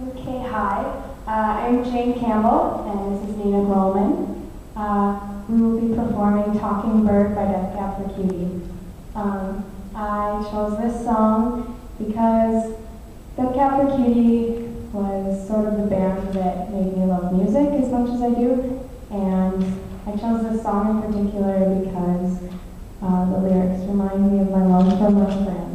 Okay, hi. I'm Campbell, and this is Nina Grollman. We will be performing Talking Bird by Death Cab for Cutie. I chose this song because Death Cab for Cutie was sort of the band that made me love music as much as I do, and I chose this song in particular because the lyrics remind me of my love for my friend.